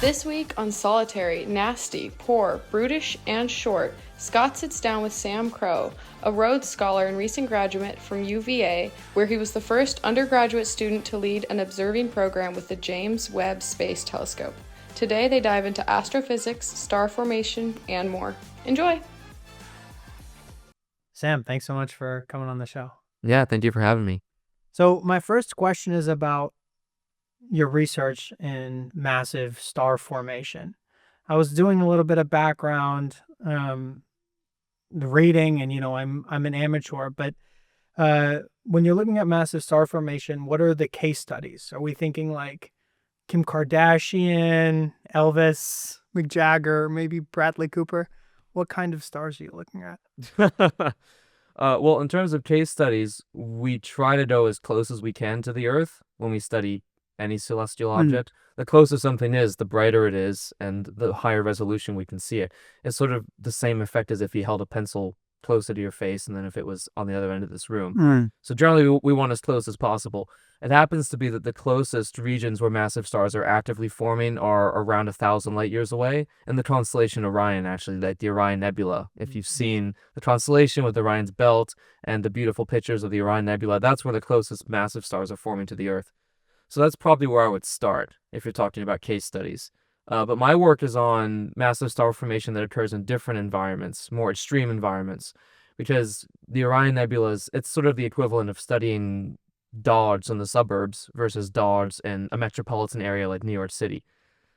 This week on Solitary, Nasty, Poor, Brutish, and Short, Scott sits down with Sam Crowe, a Rhodes Scholar and recent graduate from UVA, where he was the first undergraduate student to lead an observing program with the James Webb Space Telescope. Today they dive into astrophysics, star formation, and more. Enjoy! Sam, thanks so much for coming on the show. Yeah, thank you for having me. So my first question is about your research in massive star formation. I was doing a little bit of background reading, and I'm an amateur, but when you're looking at massive star formation, what are the case studies? Are we thinking like Kim Kardashian, Elvis, Mick Jagger, maybe Bradley Cooper? What kind of stars are you looking at? Well, in terms of case studies, we try to go as close as we can to the Earth when we study any celestial object. The closer something is, the brighter it is, and the higher resolution we can see it. It's sort of the same effect as if you held a pencil closer to your face and then if it was on the other end of this room. So generally, we want as close as possible. It happens to be that the closest regions where massive stars are actively forming are around 1,000 light years away, in the constellation Orion, actually, like the Orion Nebula. If you've seen the constellation with Orion's belt and the beautiful pictures of the Orion Nebula, that's where the closest massive stars are forming to the Earth. So that's probably where I would start if you're talking about case studies. But my work is on massive star formation that occurs in different environments, more extreme environments, because the Orion Nebula it's sort of the equivalent of studying dogs in the suburbs versus dogs in a metropolitan area like New York City.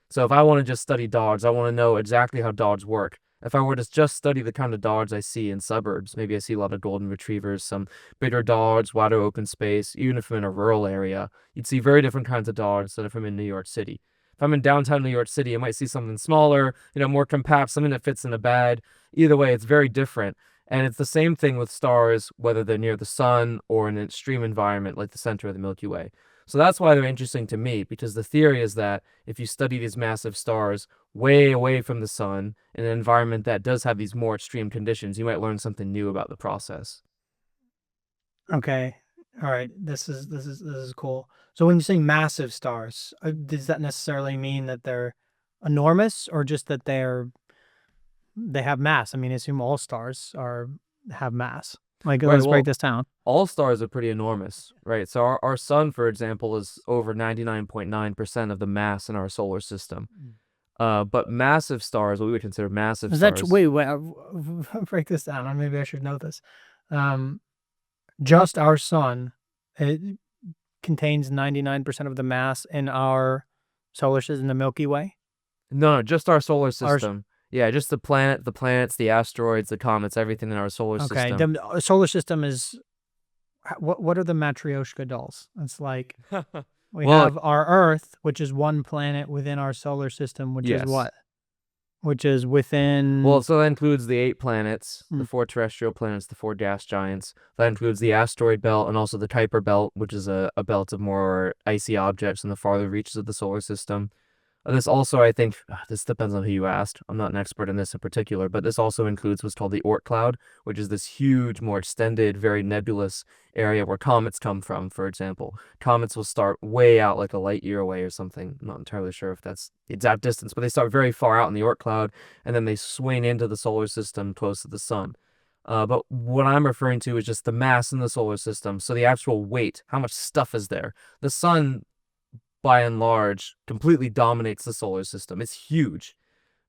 So if I want to just study dogs, I want to know exactly how dogs work. If I were to just study the kind of dogs I see in suburbs, maybe I see a lot of golden retrievers, some bigger dogs, wider open space, even if I'm in a rural area, you'd see very different kinds of dogs than if I'm in New York City. If I'm in downtown New York City, I might see something smaller, more compact, something that fits in a bag. Either way, it's very different. And it's the same thing with stars, whether they're near the sun or in an extreme environment like the center of the Milky Way. So that's why they're interesting to me, because the theory is that if you study these massive stars way away from the sun in an environment that does have these more extreme conditions, you might learn something new about the process. Okay. All right. This is cool. So when you say massive stars, does that necessarily mean that they're enormous or just that they have mass? I mean, I assume all stars have mass. Like, Right, let's well, break this down. all stars are pretty enormous, right? So our sun, for example, is over 99.9% of the mass in our solar system. But massive stars, what we would consider massive Is that stars. wait, break this down. Or maybe I should know this. Just our sun, it contains 99% of the mass in our solar system, the Milky Way. No, just our solar system. Yeah, just the planets, the asteroids, the comets, everything in our solar system. Okay, the solar system is what are the Matryoshka dolls? It's like we have our Earth, which is one planet within our solar system, which is what? Which is within... Well, so that includes the 8 planets, the 4 terrestrial planets, the 4 gas giants. That includes the asteroid belt and also the Kuiper belt, which is a belt of more icy objects in the farther reaches of the solar system. This also, I think, this depends on who you asked. I'm not an expert in this in particular, but this also includes what's called the Oort cloud, which is this huge, more extended, very nebulous area where comets come from, for example. Comets will start way out, like a light year away or something. I'm not entirely sure if that's the exact distance, but they start very far out in the Oort cloud, and then they swing into the solar system close to the sun. But what I'm referring to is just the mass in the solar system, so the actual weight, how much stuff is there. The sun, by and large, completely dominates the solar system. It's huge.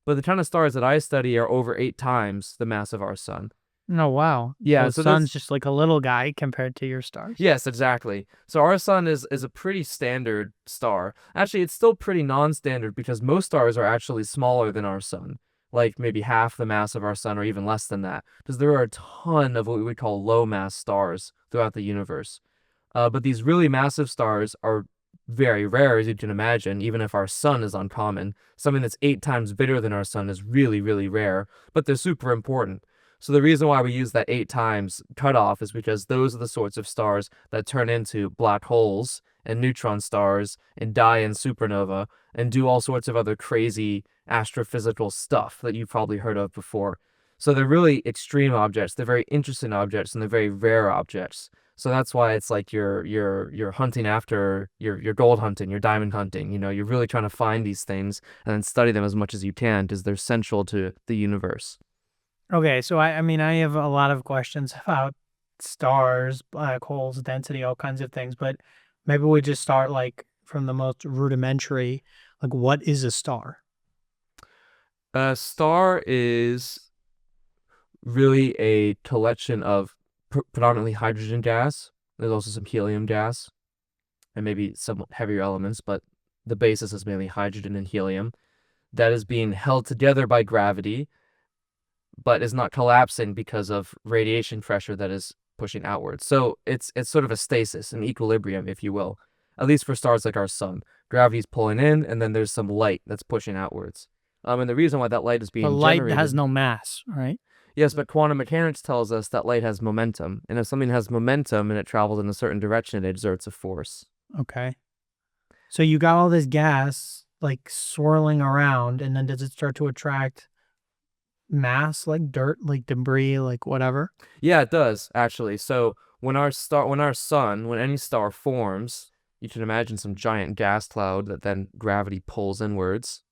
But the kind of stars that I study are over 8 times the mass of our sun. Oh, wow. Yeah, so the sun's just like a little guy compared to your stars. Yes, exactly. So our sun is a pretty standard star. Actually, it's still pretty non-standard because most stars are actually smaller than our sun, like maybe half the mass of our sun or even less than that, because there are a ton of what we would call low-mass stars throughout the universe. But these really massive stars are very rare, as you can imagine, even if our sun is uncommon. Something that's 8 times bigger than our sun is really, really rare, but they're super important. So the reason why we use that 8 times cutoff is because those are the sorts of stars that turn into black holes and neutron stars and die in supernova and do all sorts of other crazy astrophysical stuff that you've probably heard of before. So they're really extreme objects, they're very interesting objects, and they're very rare objects. So that's why it's like you're hunting after your gold hunting, your diamond hunting. You're really trying to find these things and then study them as much as you can because they're central to the universe. Okay, so I mean, I have a lot of questions about stars, black holes, density, all kinds of things, but maybe we just start like from the most rudimentary, like what is a star? A star is really a collection of predominantly hydrogen gas. There's also some helium gas and maybe some heavier elements, but the basis is mainly hydrogen and helium that is being held together by gravity, but is not collapsing because of radiation pressure that is pushing outwards. So it's sort of a stasis, an equilibrium, if you will. At least for stars like our sun, gravity's pulling in, and then there's some light that's pushing outwards. And the reason why that light is But being light generated, has no mass, right? yes, but quantum mechanics tells us that light has momentum, and if something has momentum and it travels in a certain direction, it exerts a force. Okay. So you got all this gas like swirling around, and then does it start to attract mass, like dirt, like debris, like whatever? Yeah, it does actually. So when any star forms, you can imagine some giant gas cloud that then gravity pulls inwards,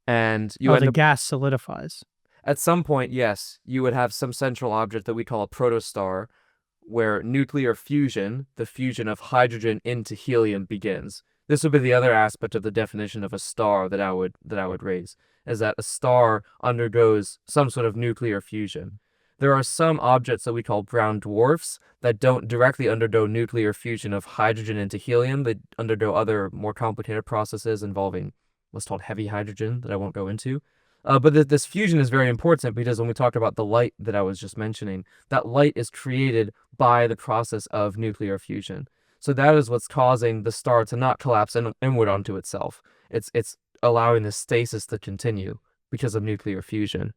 and you Oh, end the up gas solidifies. at some point, yes, you would have some central object that we call a protostar, where nuclear fusion, the fusion of hydrogen into helium, begins. This would be the other aspect of the definition of a star that I would raise, is that a star undergoes some sort of nuclear fusion. There are some objects that we call brown dwarfs that don't directly undergo nuclear fusion of hydrogen into helium. They undergo other more complicated processes involving what's called heavy hydrogen that I won't go into. But this fusion is very important because when we talk about the light that I was just mentioning, that light is created by the process of nuclear fusion. So that is what's causing the star to not collapse inward onto itself. It's allowing the stasis to continue because of nuclear fusion.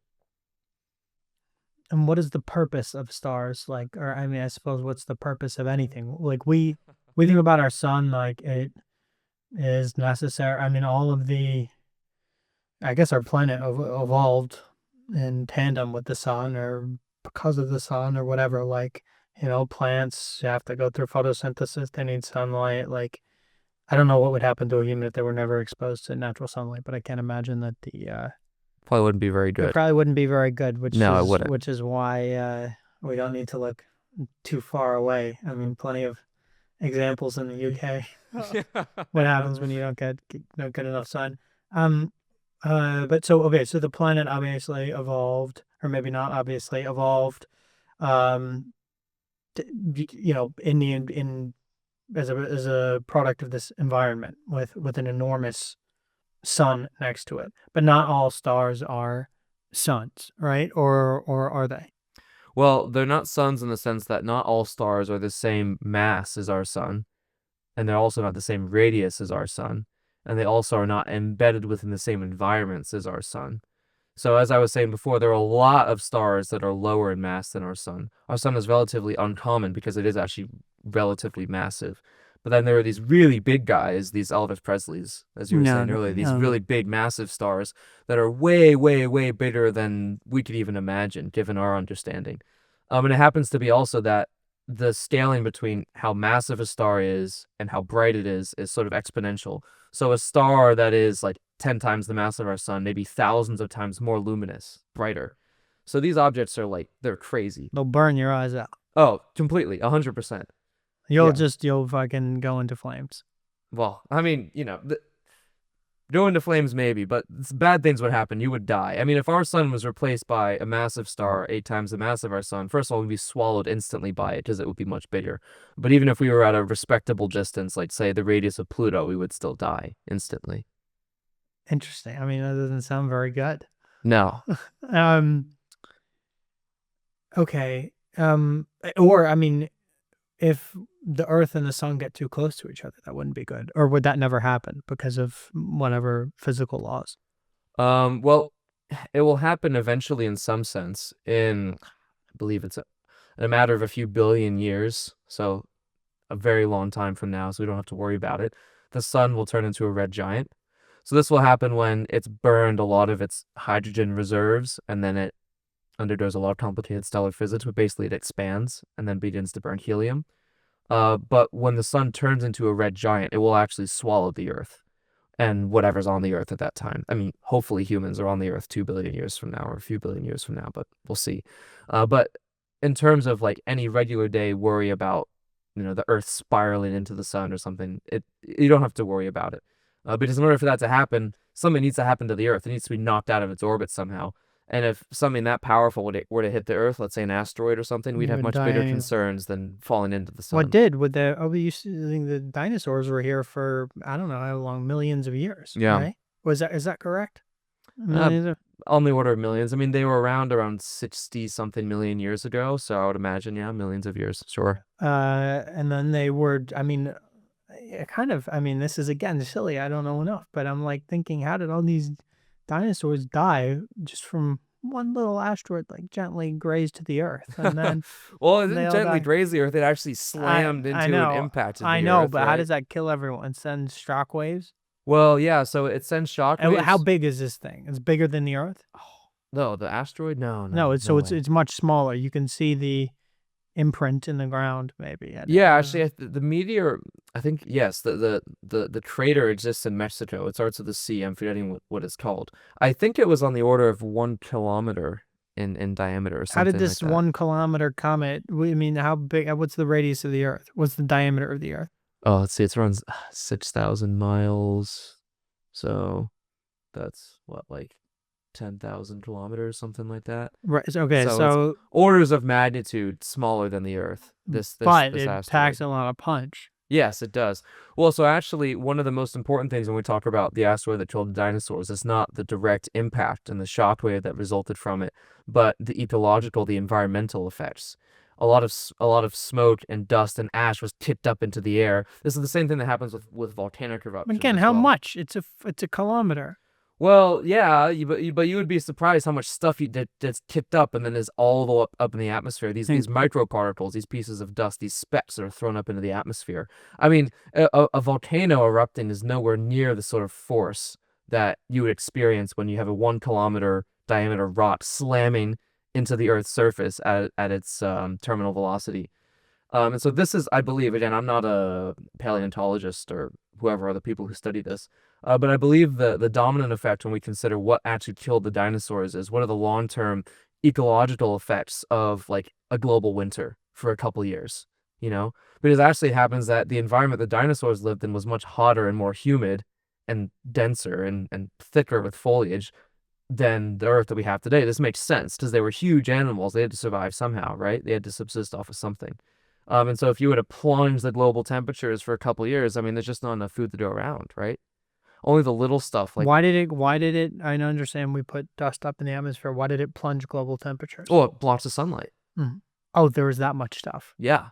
And what is the purpose of stars? Like, or I mean, I suppose what's the purpose of anything? Like we think about our sun, like it is necessary. I mean, all of I guess our planet evolved in tandem with the sun or because of the sun or whatever. Like, plants have to go through photosynthesis. They need sunlight. Like, I don't know what would happen to a human if they were never exposed to natural sunlight, but I can't imagine that Probably wouldn't be very it good. probably wouldn't be very good, No, it wouldn't. which is why we don't need to look too far away. I mean, plenty of examples in the UK. What happens when you don't get enough sun? Um, but so okay, so the planet obviously evolved, or maybe not obviously evolved. Um, in as a product of this environment with an enormous sun next to it. But not all stars are suns, right? Or are they? Well, they're not suns in the sense that not all stars are the same mass as our sun, and they're also not the same radius as our sun, and they also are not embedded within the same environments as our sun. So as I was saying before, there are a lot of stars that are lower in mass than our sun. Our sun is relatively uncommon because it is actually relatively massive. But then there are these really big guys, these Elvis Presleys, as you were No, saying earlier, these no. really big, massive stars that are way, way, way bigger than we could even imagine, given our understanding. And it happens to be also that the scaling between how massive a star is and how bright it is sort of exponential. So a star that is like 10 times the mass of our sun, maybe thousands of times more luminous, brighter. So these objects are like, they're crazy. They'll burn your eyes out. Oh, completely, 100%. You'll Yeah. you'll fucking go into flames. Well, I mean, go into flames maybe, but bad things would happen. You would die. I mean, if our sun was replaced by a massive star 8 times the mass of our sun, first of all, we'd be swallowed instantly by it because it would be much bigger. But even if we were at a respectable distance, like say the radius of Pluto, we would still die instantly. Interesting. I mean, that doesn't sound very good. No. Okay. Or I mean, if the Earth and the Sun get too close to each other, that wouldn't be good. Or would that never happen because of whatever physical laws? Well, it will happen eventually in some sense. I believe it's in a matter of a few billion years, so a very long time from now, so we don't have to worry about it. The sun will turn into a red giant. So this will happen when it's burned a lot of its hydrogen reserves, and then it undergoes a lot of complicated stellar physics, but basically it expands and then begins to burn helium. But when the sun turns into a red giant, it will actually swallow the Earth and whatever's on the Earth at that time. I mean, hopefully humans are on the Earth 2 billion years from now or a few billion years from now, but we'll see. But in terms of like any regular day worry about, the Earth spiraling into the sun or something, you don't have to worry about it. Because in order for that to happen, something needs to happen to the Earth. It needs to be knocked out of its orbit somehow. And if something that powerful were to hit the Earth, let's say an asteroid or something, we'd You have would much die bigger anyway. concerns than falling into the sun. What did with the? Oh, we used to think the dinosaurs were here for I don't know how long, millions of years. Yeah. Right? Is that correct? Millions of, On the order of millions. I mean, they were around 60-something million years ago, so I would imagine, yeah, millions of years, sure. and then they were. I mean, kind of. I mean, this is again silly. I don't know enough, but I'm like thinking, how did all these dinosaurs die just from one little asteroid like gently grazed the Earth, and then Well, it they didn't all gently died? graze the Earth. It actually slammed I into know, and impacted I the know, Earth, but how right? does that kill everyone? Send shockwaves? Well, yeah, so it sends shockwaves. How big is this thing? It's bigger than the Earth? No, the asteroid? No, No, no way. it's much smaller. You can see the imprint in the ground, maybe. Yeah, actually, the meteor, I think, yes, the crater exists in Mexico. It starts with a C. I'm forgetting what it's called. I think it was on the order of 1 kilometer in diameter or something How did like this that. 1 kilometer comet? I mean, how big? What's the radius of the Earth? What's the diameter of the Earth? Oh, let's see, it's around 6,000 miles. So that's what, like 10,000 kilometers, something like that. Right. Okay. So So, it's orders of magnitude smaller than the Earth. This but this it asteroid. packs a lot of punch. Yes, it does. Well, so actually, one of the most important things when we talk about the asteroid that killed the dinosaurs is not the direct impact and the shockwave that resulted from it, but the ecological, the environmental effects. A lot of smoke and dust and ash was kicked up into the air. This is the same thing that happens with volcanic eruptions. Again, as how well. much? It's a kilometer. Well, yeah, but you would be surprised how much stuff that's kicked up and then is all the way up in the atmosphere. These microparticles, these pieces of dust, these specks that are thrown up into the atmosphere. I mean, a volcano erupting is nowhere near the sort of force that you would experience when you have a 1 kilometer diameter rock slamming into the Earth's surface at its terminal velocity. And so this is, I believe, again, I'm not a paleontologist or whoever are the people who study this, but I believe the dominant effect when we consider what actually killed the dinosaurs is what are the long-term ecological effects of like a global winter for a couple years, Because it actually happens that the environment the dinosaurs lived in was much hotter and more humid and denser and thicker with foliage than the Earth that we have today. This makes sense because they were huge animals. They had to survive somehow, right? They had to subsist off of something. And so if you were to plunge the global temperatures for a couple years, I mean, there's just not enough food to go around, right? Only the little stuff like Why did it? I understand we put dust up in the atmosphere. Why did it plunge global temperatures? it blocks the sunlight. Oh, there was that much stuff. Yeah.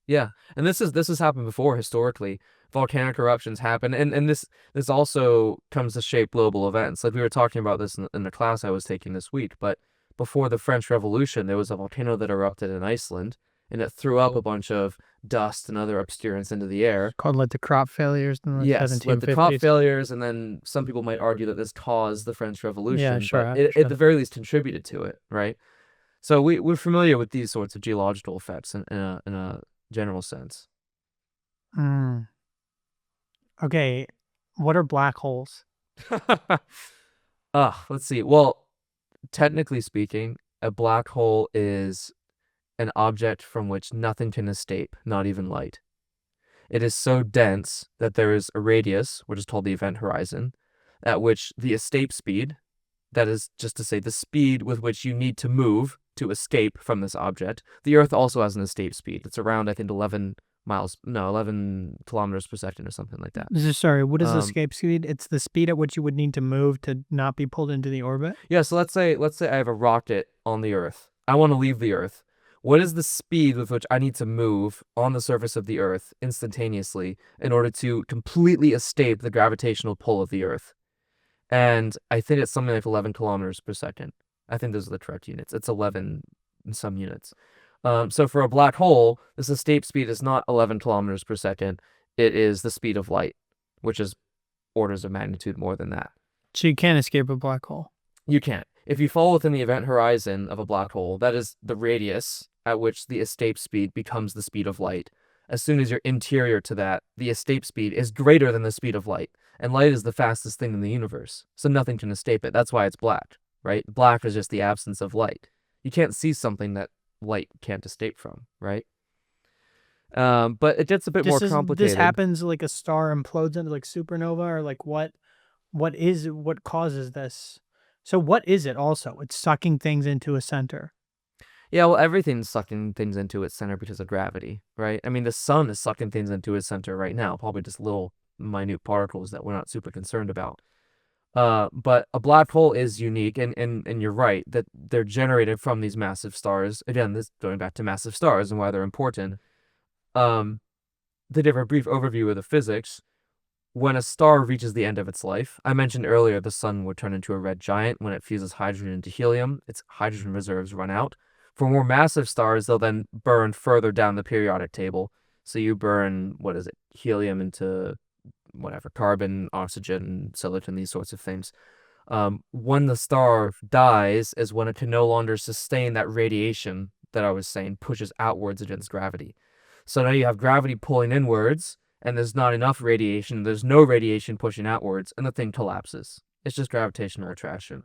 And this has happened before historically. Volcanic eruptions happen, and this also comes to shape global events. Like we were talking about this in the class I was taking this week, but before the French Revolution, there was a volcano that erupted in Iceland, and it threw up a bunch of dust and other obscurants into the air. Called like the crop failures in the 1750s. With the crop failures, and then some people might argue that this caused the French Revolution. Yeah, sure. But it at the very least contributed to it, right? So we're familiar with these sorts of geological effects in a general sense. Okay, what are black holes? Let's see. Well, technically speaking, a black hole is an object from which nothing can escape, not even light. It is so dense that there is a radius, which is called the event horizon, at which the escape speed, that is just to say the speed with which you need to move to escape from this object. The Earth also has an escape speed. It's around, I think, 11 kilometers per second or something like that. Sorry, what is escape speed? It's the speed at which you would need to move to not be pulled into the orbit? Yeah, so let's say I have a rocket on the Earth. I want to leave the Earth. What is the speed with which I need to move on the surface of the Earth instantaneously in order to completely escape the gravitational pull of the Earth? And I think it's something like 11 kilometers per second. I think those are the correct units. It's 11 in some units. So for a black hole, this escape speed is not 11 kilometers per second. It is the speed of light, which is orders of magnitude more than that. So you can't escape a black hole? You can't. If you fall within the event horizon of a black hole, that is the radius at which the escape speed becomes the speed of light. As soon as you're interior to that, the escape speed is greater than the speed of light. And light is the fastest thing in the universe, so nothing can escape it. That's why it's black, right? Black is just the absence of light. You can't see something that light can't escape from, right? But it gets a bit more complicated. This happens like a star implodes into like supernova, or like what causes this? So what is it also? It's sucking things into a center. Yeah, well, everything's sucking things into its center because of gravity, right? I mean, the sun is sucking things into its center right now, probably just little minute particles that we're not super concerned about. But a black hole is unique, and you're right that they're generated from these massive stars. Again, this going back to massive stars and why they're important. To give a brief overview of the physics, when a star reaches the end of its life, I mentioned earlier the sun would turn into a red giant when it fuses hydrogen into helium. Its hydrogen reserves run out. For more massive stars, they'll then burn further down the periodic table. So you burn, helium into whatever, carbon, oxygen, silicon, these sorts of things. When the star dies is when it can no longer sustain that radiation that I was saying pushes outwards against gravity. So now you have gravity pulling inwards, and there's not enough radiation. There's no radiation pushing outwards, and the thing collapses. It's just gravitational attraction.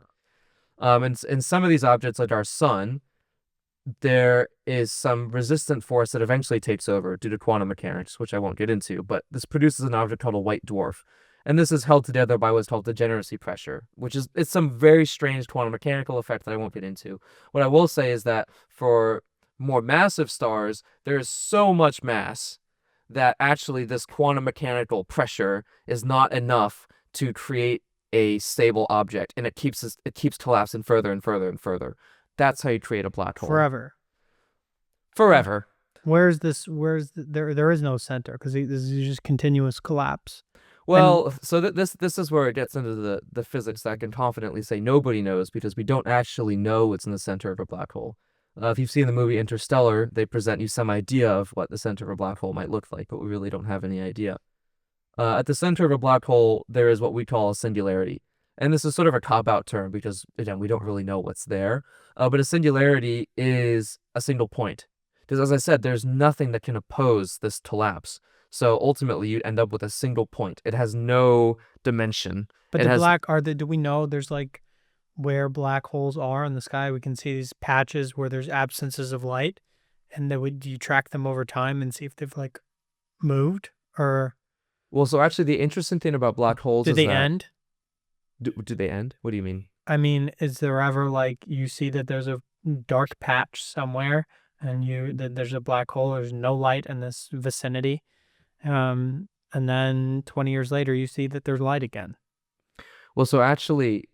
And in some of these objects, like our sun, there is some resistant force that eventually takes over due to quantum mechanics, which I won't get into, but this produces an object called a white dwarf. And this is held together by what's called degeneracy pressure, it's some very strange quantum mechanical effect that I won't get into. What I will say is that for more massive stars, there is so much mass that actually this quantum mechanical pressure is not enough to create a stable object, and it keeps collapsing further and further and further. That's how you create a black hole. Forever. Where's there is no center, because this is just continuous collapse. Well, so this is where it gets into the physics that I can confidently say nobody knows, because we don't actually know what's in the center of a black hole. If you've seen the movie Interstellar, they present you some idea of what the center of a black hole might look like, but we really don't have any idea. At the center of a black hole, there is what we call a singularity. And this is sort of a cop-out term because, again, we don't really know what's there. But a singularity is a single point. Because as I said, there's nothing that can oppose this collapse. So ultimately, you'd end up with a single point. It has no dimension. But do we know there's like where black holes are in the sky? We can see these patches where there's absences of light, and do you track them over time and see if they've like moved or? Well, so actually, the interesting thing about black holes is they end? Do they end? What do you mean? I mean, is there ever like you see that there's a dark patch somewhere, and there's a black hole? There's no light in this vicinity, and then 20 years later, you see that there's light again. Well, so actually,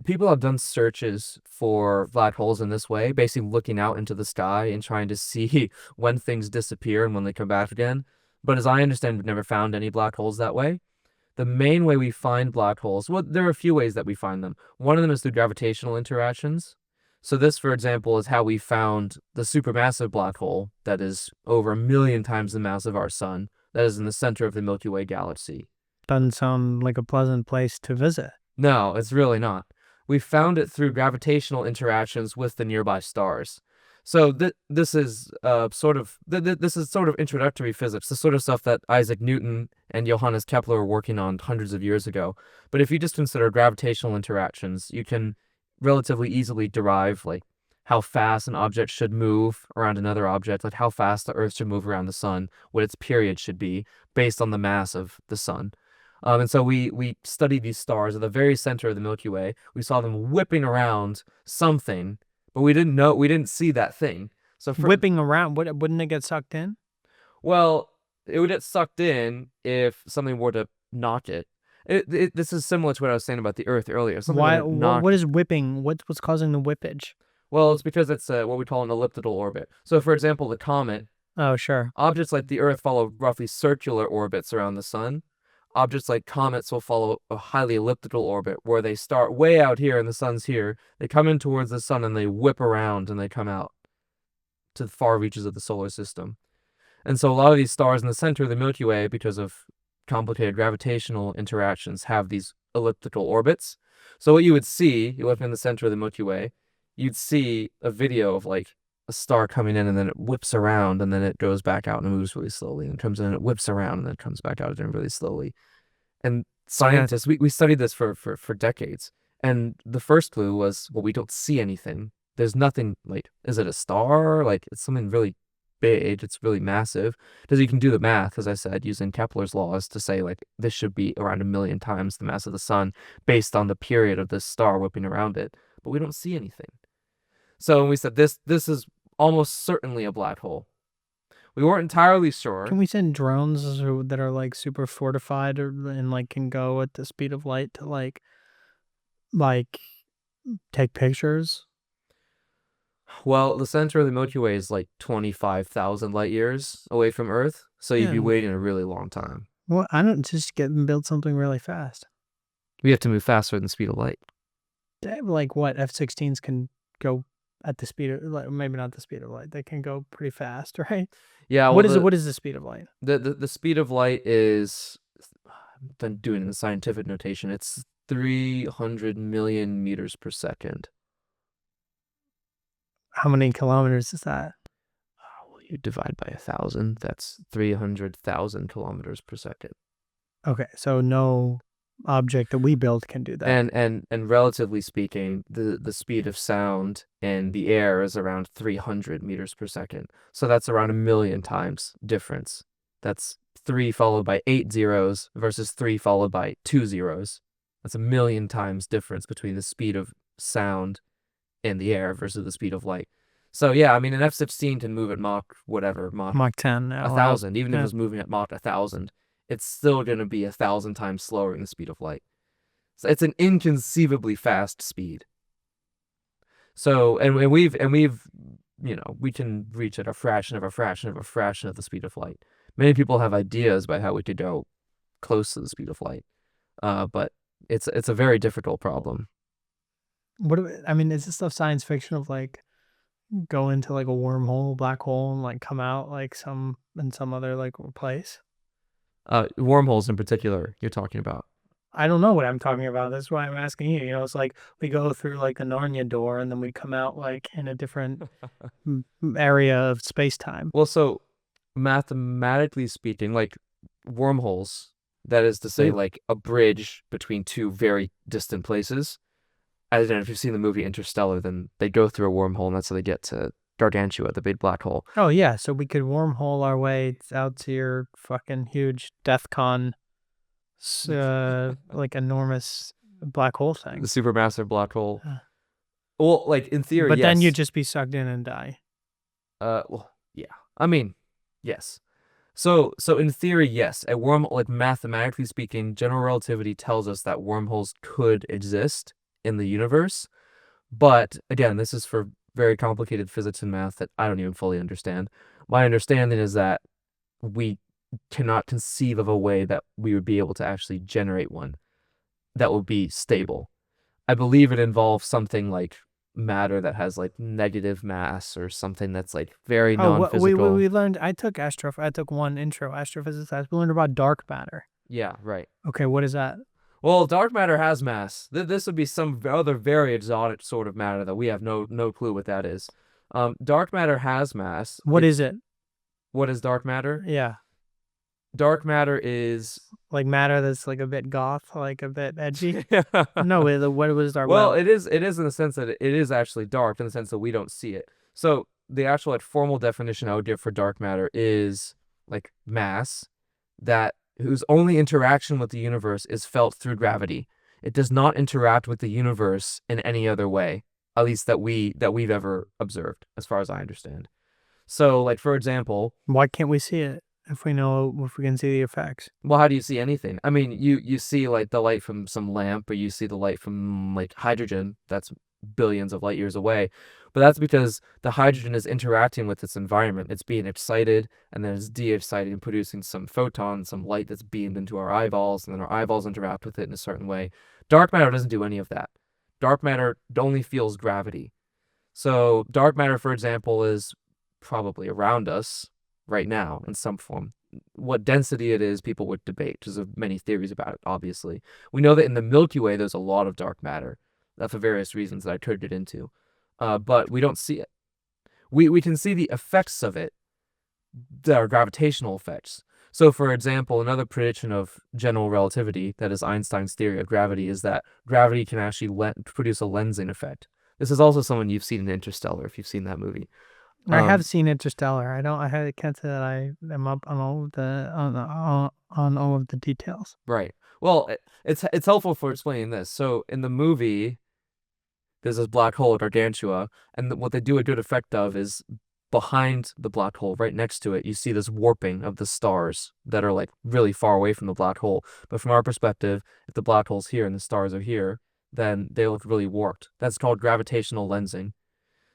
people have done searches for black holes in this way, basically looking out into the sky and trying to see when things disappear and when they come back again. But as I understand, we've never found any black holes that way. The main way we find black holes, well, there are a few ways that we find them. One of them is through gravitational interactions. So this, for example, is how we found the supermassive black hole that is over 1 million times the mass of our sun, that is in the center of the Milky Way galaxy. Doesn't sound like a pleasant place to visit. No, it's really not. We found it through gravitational interactions with the nearby stars. So this is sort of introductory physics, the sort of stuff that Isaac Newton and Johannes Kepler were working on hundreds of years ago. But if you just consider gravitational interactions, you can relatively easily derive like how fast an object should move around another object, like how fast the Earth should move around the sun, what its period should be based on the mass of the sun. And so we studied these stars at the very center of the Milky Way. We saw them whipping around something, but we didn't see that thing. So whipping around, wouldn't it get sucked in? Well, it would get sucked in if something were to knock it. This is similar to what I was saying about the Earth earlier. What is whipping? What's causing the whippage? Well, it's because it's what we call an elliptical orbit. So, for example, the comet. Oh, sure. Objects like the Earth follow roughly circular orbits around the sun. Objects like comets will follow a highly elliptical orbit where they start way out here and the sun's here. They come in towards the sun and they whip around and they come out to the far reaches of the solar system. And so a lot of these stars in the center of the Milky Way, because of complicated gravitational interactions, have these elliptical orbits. So what you would see, you look in the center of the Milky Way, you'd see a video of like a star coming in and then it whips around and then it goes back out and it moves really slowly and it comes in and it whips around and then it comes back out again really slowly. And scientists, we studied this for decades. And the first clue was, well, we don't see anything. There's nothing like, is it a star? Like it's something really big. It's really massive. Because you can do the math, as I said, using Kepler's laws to say like this should be around 1,000,000 times the mass of the sun based on the period of this star whipping around it. But we don't see anything. So we said this is almost certainly a black hole. We weren't entirely sure. Can we send drones that are like super fortified and like can go at the speed of light to like take pictures? Well, the center of the Milky Way is like 25,000 light years away from Earth, so you'd be waiting a really long time. Well, I don't just get and build something really fast. We have to move faster than the speed of light. Like what F-16s can go at the speed of like, maybe not the speed of light. They can go pretty fast, right? Yeah. Well, what is the speed of light? The speed of light is, I'm doing it in scientific notation. It's 300 million meters per second. How many kilometers is that? Well, you divide by 1,000. That's 300,000 kilometers per second. Okay, so no object that we build can do that. And relatively speaking, the speed of sound in the air is around 300 meters per second. So that's around 1,000,000 times difference. That's 3 followed by 8 zeros versus 3 followed by 2 zeros. That's 1,000,000 times difference between the speed of sound in the air versus the speed of light. So yeah, I mean, an F-16 can move at Mach 10, 1,000. Even if it was moving at Mach 1,000, it's still going to be 1,000 times slower than the speed of light. So it's an inconceivably fast speed. So and we've we can reach at a fraction of the speed of light. Many people have ideas about how we could go close to the speed of light, but it's a very difficult problem. Is this stuff science fiction of like go into like a wormhole, black hole, and like come out like some other like place? Wormholes in particular, you're talking about. I don't know what I'm talking about. That's why I'm asking you. You know, it's like we go through like the Narnia door and then we come out like in a different area of space-time. Well, so mathematically speaking, like wormholes, that is to say like a bridge between two very distant places. I don't know if you've seen the movie Interstellar, then they go through a wormhole and that's how they get to Gargantua, the big black hole. Oh yeah, so we could wormhole our way out to your fucking huge DEFCON like enormous black hole thing. The supermassive black hole. Well, like in theory, but yes. then you'd just be sucked in and die. Well, yeah. I mean, yes. So in theory, yes. A wormhole, like mathematically speaking, general relativity tells us that wormholes could exist in the universe. But again, this is for very complicated physics and math that I don't even fully understand. My understanding is that we cannot conceive of a way that we would be able to actually generate one that would be stable. I believe it involves something like matter that has like negative mass or something that's like very non-physical. We learned, I took one intro astrophysics class. We learned about dark matter. Yeah, right. Okay, what is that? Well, dark matter has mass. This would be some other very exotic sort of matter that we have no clue what that is. Dark matter has mass. What is it? What is dark matter? Yeah. Dark matter is like matter that's like a bit goth, like a bit edgy. No, what was dark? Well, it is in the sense that it is actually dark in the sense that we don't see it. So the actual like formal definition I would give for dark matter is like mass that whose only interaction with the universe is felt through gravity. It does not interact with the universe in any other way, at least that we've ever observed, as far as I understand. So, like for example, why can't we see it if we can see the effects? Well, how do you see anything? I mean, you see like the light from some lamp, or you see the light from like hydrogen that's billions of light years away. But that's because the hydrogen is interacting with its environment. It's being excited, and then it's de-excited and producing some photons, some light that's beamed into our eyeballs, and then our eyeballs interact with it in a certain way. Dark matter doesn't do any of that. Dark matter only feels gravity. So dark matter, for example, is probably around us right now in some form. what density it is, people would debate. There's many theories about it, obviously. We know that in the Milky Way, there's a lot of dark matter, for various reasons that I turned it into. But we don't see it. We can see the effects of it, that are gravitational effects. So, for example, another prediction of general relativity, that is Einstein's theory of gravity, is that gravity can actually produce a lensing effect. This is also something you've seen in Interstellar, if you've seen that movie. I have seen Interstellar. I can't say that I am up on all of the on all of the details. Right. Well, it's helpful for explaining this. So in the movie, there's this black hole, Gargantua, and what they do a good effect of is behind the black hole, right next to it, you see this warping of the stars that are like really far away from the black hole. But from our perspective, if the black hole's here and the stars are here, then they look really warped. That's called gravitational lensing.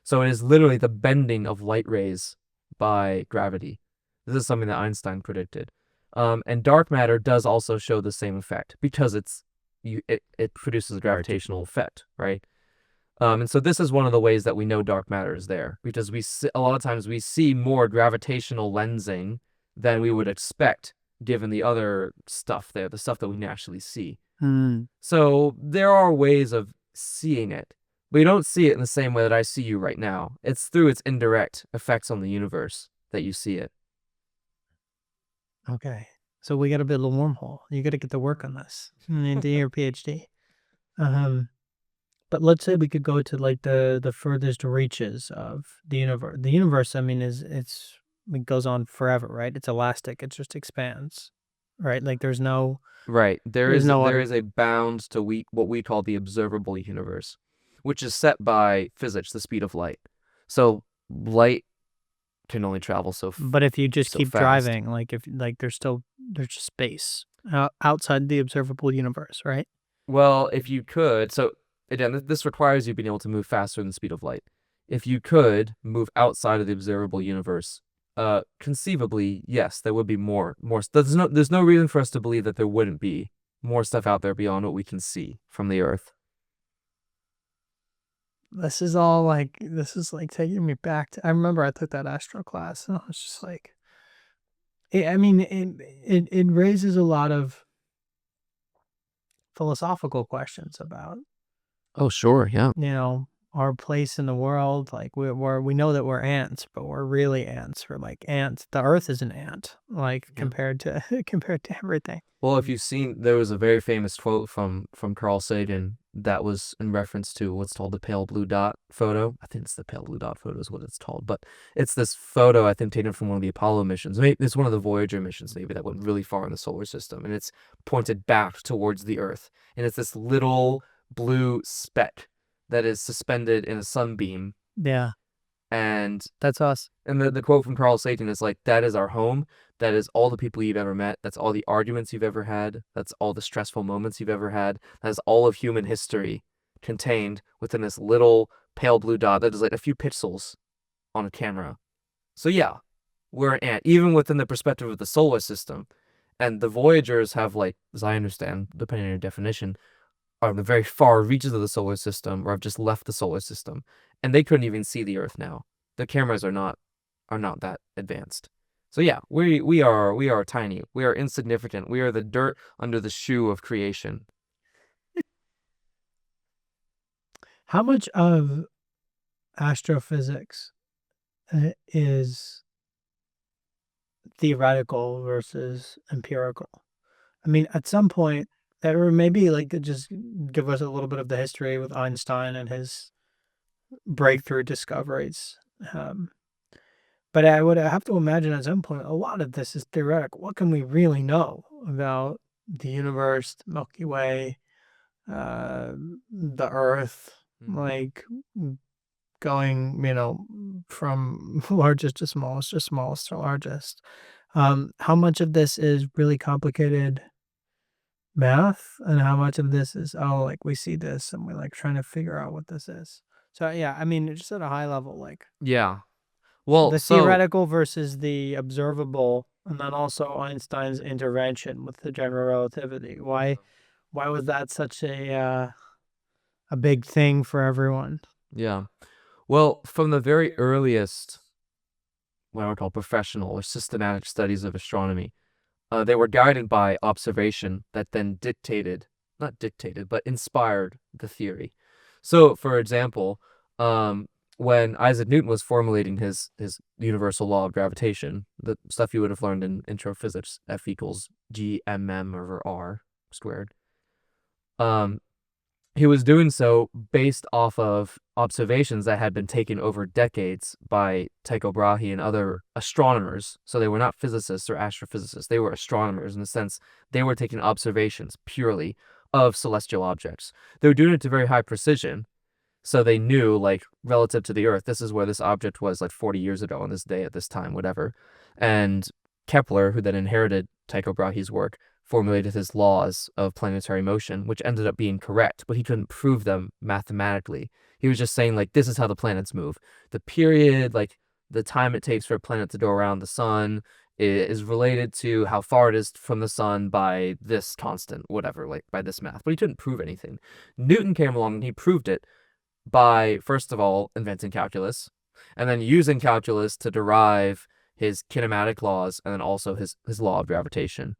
So it is literally the bending of light rays by gravity. This is something that Einstein predicted. And dark matter does also show the same effect because it produces a gravitational effect, right? And so this is one of the ways that we know dark matter is there, because a lot of times we see more gravitational lensing than we would expect given the other stuff there, the stuff that we naturally see. So there are ways of seeing it, but you don't see it in the same way that I see you right now. It's through its indirect effects on the universe that you see it. Okay. So we got to build a wormhole. You got to get to work on this and do your PhD. But let's say we could go to like the furthest reaches of the universe. The universe, I mean, it goes on forever, right? It's elastic. It just expands, right? Like there's no right. There there's is no there other- is a bound to what we call the observable universe, which is set by physics, the speed of light. So light can only travel But if you just so keep fast. driving, like if like there's just space outside the observable universe, right? Well, if you could, so again, this requires you being able to move faster than the speed of light. If you could move outside of the observable universe, conceivably, yes, there would be more. There's no reason for us to believe that there wouldn't be more stuff out there beyond what we can see from the Earth. This is like taking me back to, I remember I took that astro class and I was just like, it raises a lot of philosophical questions about, Oh, sure, yeah. our place in the world. Like we know that we're ants, but we're really ants. We're like ants. The Earth is an ant, like compared to everything. Well, if you've seen, there was a very famous quote from Carl Sagan that was in reference to what's called the pale blue dot photo. I think it's the pale blue dot photo is what it's called, but it's this photo I think taken from one of the Apollo missions. Maybe it's one of the Voyager missions, maybe, that went really far in the solar system, and it's pointed back towards the Earth, and it's this little blue speck that is suspended in a sunbeam. Yeah, And that's us. And the quote from Carl Sagan is like, that is our home. That is all the people you've ever met. That's all the arguments you've ever had. That's all the stressful moments you've ever had. That is all of human history contained within this little pale blue dot that is like a few pixels on a camera. So yeah, we're an ant, even within the perspective of the solar system. And the Voyagers have, like, as I understand, depending on your definition, are in the very far reaches of the solar system, or have just left the solar system. And they couldn't even see the Earth now. The cameras are not that advanced. So yeah, we are tiny. We are insignificant. We are the dirt under the shoe of creation. How much of astrophysics is theoretical versus empirical? I mean, at some point, or maybe like just give us a little bit of the history with Einstein and his breakthrough discoveries. But I would have to imagine at some point, a lot of this is theoretical. What can we really know about the universe, the Milky Way, the Earth, like going, from largest to smallest to largest? How much of this is really complicated math, and how much of this is, like we see this and we're like trying to figure out what this is? So yeah, I mean, just at a high level, like Yeah. Well, the theoretical versus the observable, and then also Einstein's intervention with the general relativity. Why was that such a big thing for everyone? Yeah. Well, from the very earliest, what I would call professional or systematic studies of astronomy. They were guided by observation that then not dictated, but inspired the theory. So, for example, when Isaac Newton was formulating his universal law of gravitation, the stuff you would have learned in intro physics, F equals G_m_m over R squared, he was doing so based off of observations that had been taken over decades by Tycho Brahe and other astronomers. So they were not physicists or astrophysicists. They were astronomers in the sense they were taking observations purely of celestial objects. They were doing it to very high precision. So they knew, like, relative to the Earth, this is where this object was like 40 years ago on this day at this time, whatever. And Kepler, who then inherited Tycho Brahe's work, formulated his laws of planetary motion, which ended up being correct, but he couldn't prove them mathematically. He was just saying, like, this is how the planets move. The period, like, the time it takes for a planet to go around the sun is related to how far it is from the sun by this constant, whatever, like, by this math. But he couldn't prove anything. Newton came along and he proved it by, first of all, inventing calculus, and then using calculus to derive his kinematic laws, and then also his law of gravitation.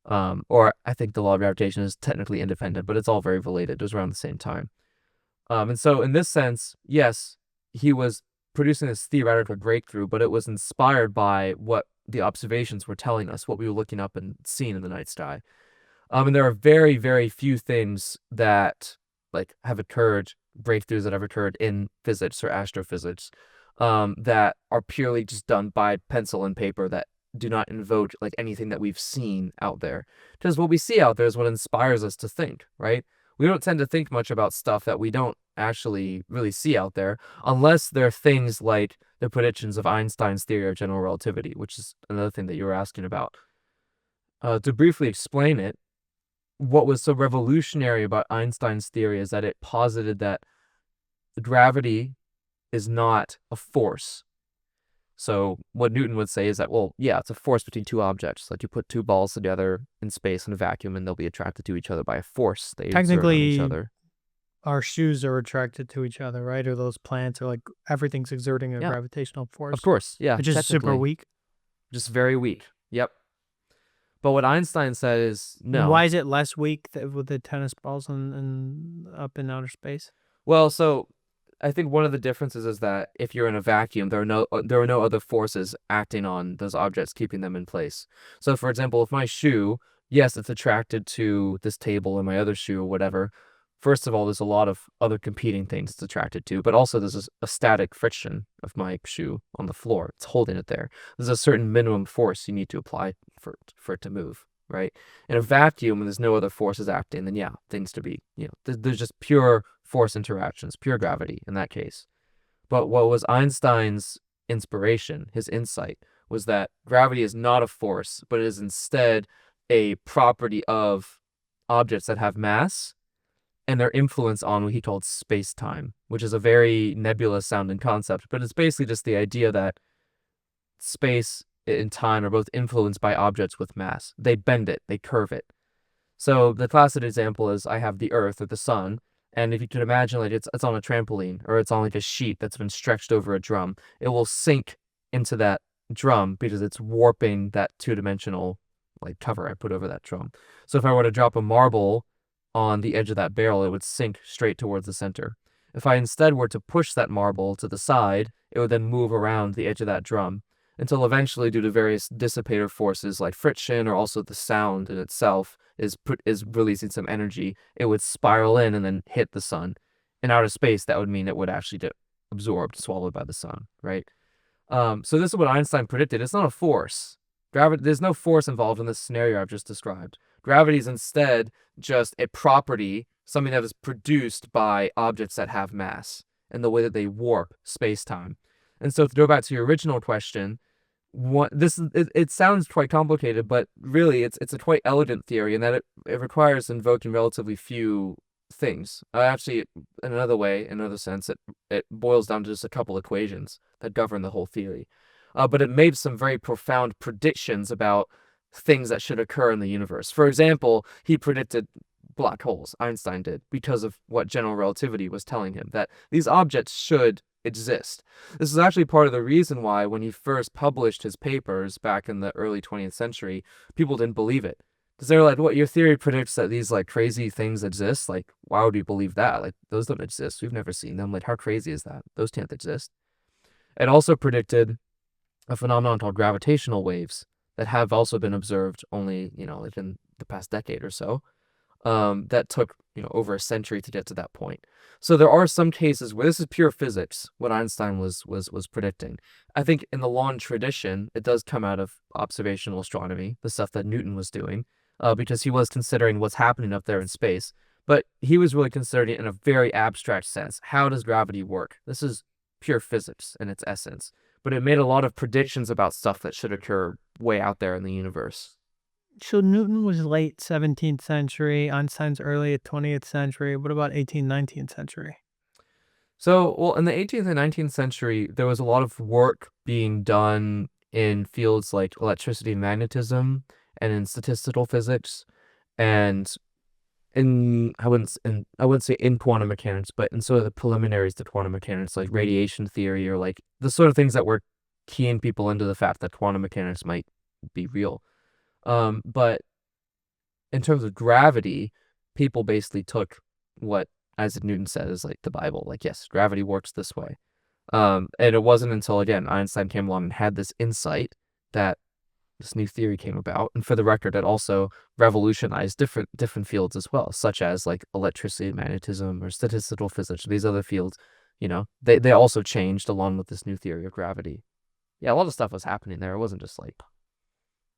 Or I think the law of gravitation is technically independent, but it's all very related. It was around the same time. And so in this sense, yes, he was producing this theoretical breakthrough, but it was inspired by what the observations were telling us, what we were looking up and seeing in the night sky. And there are very, very few things that like have occurred, breakthroughs that have occurred in physics or astrophysics, that are purely just done by pencil and paper that do not invoke like anything that we've seen out there. Because what we see out there is what inspires us to think, right? We don't tend to think much about stuff that we don't actually really see out there, unless they're things like the predictions of Einstein's theory of general relativity, which is another thing that you were asking about. To briefly explain it, what was so revolutionary about Einstein's theory is that it posited that gravity is not a force. So what Newton would say is that, well, yeah, it's a force between two objects. Like you put two balls together in space in a vacuum and they'll be attracted to each other by a force they exert on each other. Our shoes are attracted to each other, right? Or those plants, or like everything's exerting a Yeah. gravitational force. Of course, yeah. It's just super technically. weak. Just very weak. Yep. But what Einstein said is no. And why is it less weak with the tennis balls and up in outer space? Well, so I think one of the differences is that if you're in a vacuum, there are no other forces acting on those objects, keeping them in place. So, for example, if my shoe, yes, it's attracted to this table and my other shoe or whatever. First of all, there's a lot of other competing things it's attracted to, but also there's a static friction of my shoe on the floor. It's holding it there. There's a certain minimum force you need to apply for it to move, right? In a vacuum, when there's no other forces acting, then yeah, things to be, there's just pure force interactions, pure gravity in that case. But what was Einstein's inspiration, his insight, was that gravity is not a force, but it is instead a property of objects that have mass and their influence on what he called space-time, which is a very nebulous sounding concept, but it's basically just the idea that space and time are both influenced by objects with mass. They bend it, they curve it. So the classic example is I have the Earth or the sun, and if you can imagine, like it's on a trampoline or it's on like a sheet that's been stretched over a drum, it will sink into that drum because it's warping that two-dimensional like cover I put over that drum. So if I were to drop a marble on the edge of that barrel, it would sink straight towards the center. If I instead were to push that marble to the side, it would then move around the edge of that drum until eventually, due to various dissipator forces like friction or also the sound in itself is releasing some energy, it would spiral in and then hit the sun. In outer space, that would mean it would actually get absorbed, swallowed by the sun, right? So this is what Einstein predicted. It's not a force. There's no force involved in this scenario I've just described. Gravity is instead just a property, something that is produced by objects that have mass and the way that they warp space-time. And so to go back to your original question, it sounds quite complicated, but really it's a quite elegant theory in that it requires invoking relatively few things. Actually, in another sense, it boils down to just a couple equations that govern the whole theory. But it made some very profound predictions about things that should occur in the universe. For example, he predicted black holes, Einstein did, because of what general relativity was telling him, that these objects should exist. This is actually part of the reason why when he first published his papers back in the early 20th century, people didn't believe it. Because they were like, what, your theory predicts that these like crazy things exist? Like, why would you believe that? Like, those don't exist. We've never seen them. Like, how crazy is that? Those can't exist. It also predicted a phenomenon called gravitational waves that have also been observed only, like in the past decade or so. That took, over a century to get to that point. So there are some cases where this is pure physics, what Einstein was predicting. I think in the long tradition, it does come out of observational astronomy, the stuff that Newton was doing, because he was considering what's happening up there in space. But he was really considering it in a very abstract sense. How does gravity work? This is pure physics in its essence. But it made a lot of predictions about stuff that should occur way out there in the universe. So Newton was late 17th century, Einstein's early 20th century. What about 18th, 19th century? So, well, in the 18th and 19th century, there was a lot of work being done in fields like electricity and magnetism and in statistical physics and I wouldn't say in quantum mechanics, but in sort of the preliminaries to quantum mechanics, like radiation theory or like the sort of things that were keying people into the fact that quantum mechanics might be real. But in terms of gravity, people basically took what Isaac Newton said is like the Bible. Like, yes, gravity works this way. And it wasn't until, again, Einstein came along and had this insight that this new theory came about. And for the record, it also revolutionized different fields as well, such as like electricity, magnetism, or statistical physics. These other fields, they also changed along with this new theory of gravity. Yeah, a lot of stuff was happening there. It wasn't just like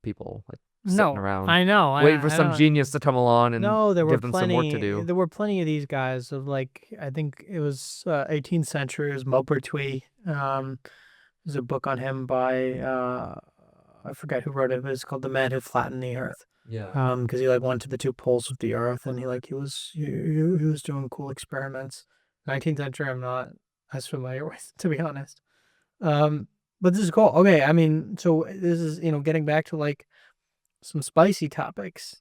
people like sitting around. I know. Waiting for some genius to come along and give them some work to do. There were plenty of these guys of like, I think it was 18th century, it was Maupertuis. There's a book on him by, I forget who wrote it, but it's called The Man Who Flattened the Earth. Yeah. Because he like went to the two poles of the Earth and he was doing cool experiments. 19th century, I'm not as familiar with, to be honest. But this is cool. Okay, I mean, so this is, getting back to like some spicy topics.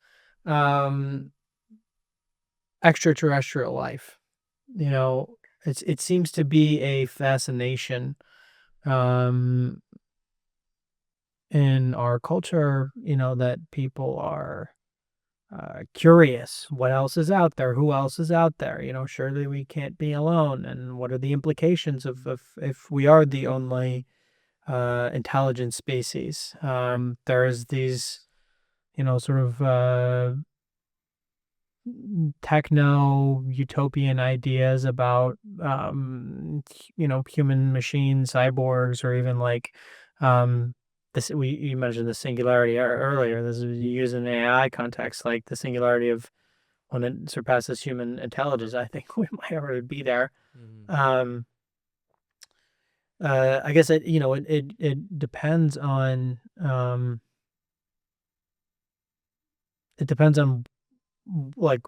Extraterrestrial life. It seems to be a fascination in our culture, that people are curious. What else is out there? Who else is out there? Surely we can't be alone. And what are the implications of if we are the only intelligent species? There's these, sort of techno utopian ideas about, human machine cyborgs, or even like, you mentioned the singularity earlier. This is used in an AI context, like the singularity of when it surpasses human intelligence. I think we might already be there. Mm-hmm. I guess it depends on like,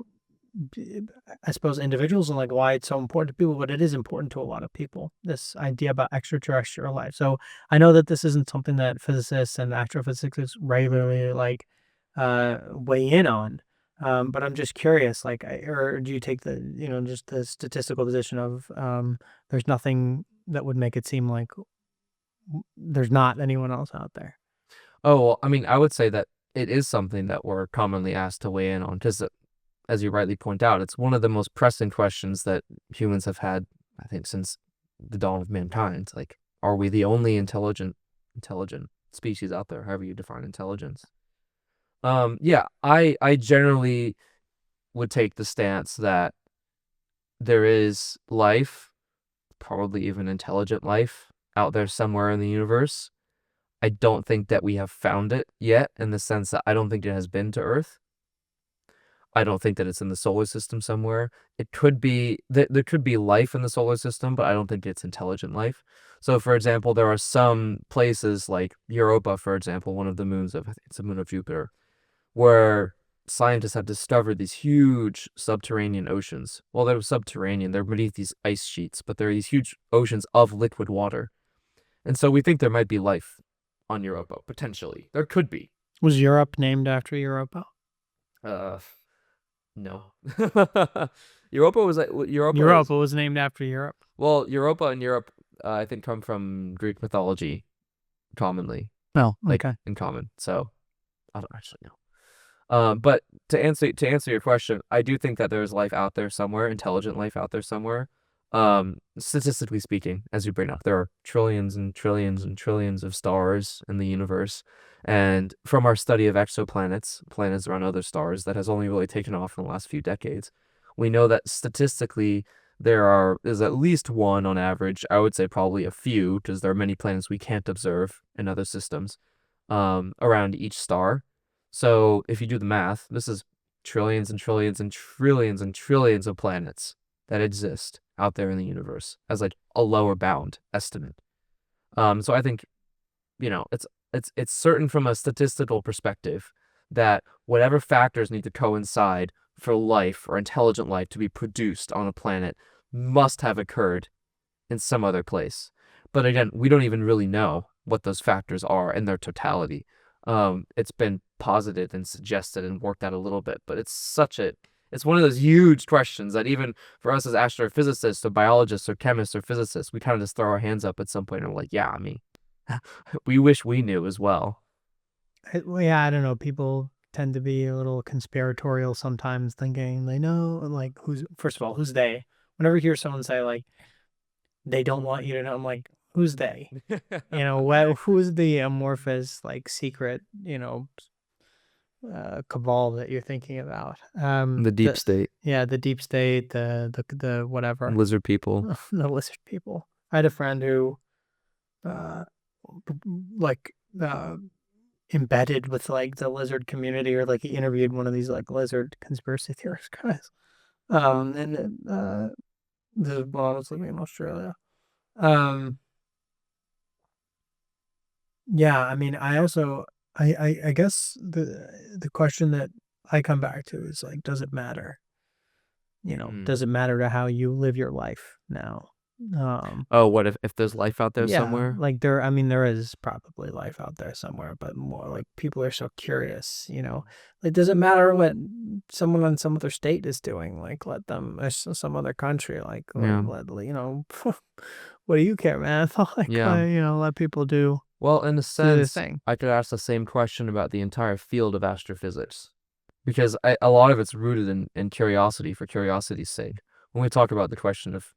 I suppose, individuals and like why it's so important to people, but it is important to a lot of people, this idea about extraterrestrial life. So I know that this isn't something that physicists and astrophysicists regularly like weigh in on. But I'm just curious, like, or do you take the, just the statistical position of there's nothing that would make it seem like there's not anyone else out there? Oh, well, I mean, I would say that it is something that we're commonly asked to weigh in on because, as you rightly point out, it's one of the most pressing questions that humans have had, I think, since the dawn of mankind. Like, are we the only intelligent species out there, however you define intelligence? Yeah, I generally would take the stance that there is life, probably even intelligent life, out there somewhere in the universe. I don't think that we have found it yet, in the sense that I don't think it has been to Earth. I don't think that it's in the solar system somewhere. It could be, there could be life in the solar system, but I don't think it's intelligent life. So, for example, there are some places like Europa, for example, one of the moons of, I think it's the moon of Jupiter, where scientists have discovered these huge subterranean oceans. Well, they're subterranean, they're beneath these ice sheets, but there are these huge oceans of liquid water. And so we think there might be life on Europa, potentially. There could be. Was Europe named after Europa? No. Europa was like Europa was named after Europe. Well, Europa and Europe, I think come from Greek mythology commonly, Oh, like okay. in common. So I don't actually know. But to answer your question, I do think that there's life out there somewhere, intelligent life out there somewhere. Statistically speaking, as you bring up, there are trillions and trillions and trillions of stars in the universe. And from our study of exoplanets, planets around other stars that has only really taken off in the last few decades, we know that statistically is at least one on average. I would say probably a few, because there are many planets we can't observe in other systems, around each star. So if you do the math, this is trillions and trillions and trillions and trillions of planets that exist out there in the universe as like a lower bound estimate. So I think, it's certain from a statistical perspective that whatever factors need to coincide for life or intelligent life to be produced on a planet must have occurred in some other place. But again, we don't even really know what those factors are in their totality. It's been posited and suggested and worked out a little bit, but it's one of those huge questions that even for us as astrophysicists or biologists or chemists or physicists, we kind of just throw our hands up at some point and we're like, yeah, I mean, we wish we knew as well. Well, yeah, I don't know. People tend to be a little conspiratorial sometimes, thinking they know, like, first of all, who's they? Whenever you hear someone say, like, they don't want you to know, I'm like, who's they? Who's the amorphous, like, secret, cabal that you're thinking about? The deep state, Yeah, the deep state, the whatever, lizard people. the lizard people. I had a friend who, uh, like, embedded with like the lizard community, or like he interviewed one of these like lizard conspiracy theorist guys. And this is while I was living in Australia. Yeah, I mean, I guess the question that I come back to is like, does it matter? Does it matter to how you live your life now? Oh, what if there's life out there Yeah, somewhere? like there is probably life out there somewhere, but more like people are so curious, Like, does it matter what someone on some other state is doing? Like, let them, or some other country, like, Yeah. what do you care, man? Like, Yeah. let people do Well, in a their sense, thing. I could ask the same question about the entire field of astrophysics, because a lot of it's rooted in curiosity for curiosity's sake. When we talk about the question of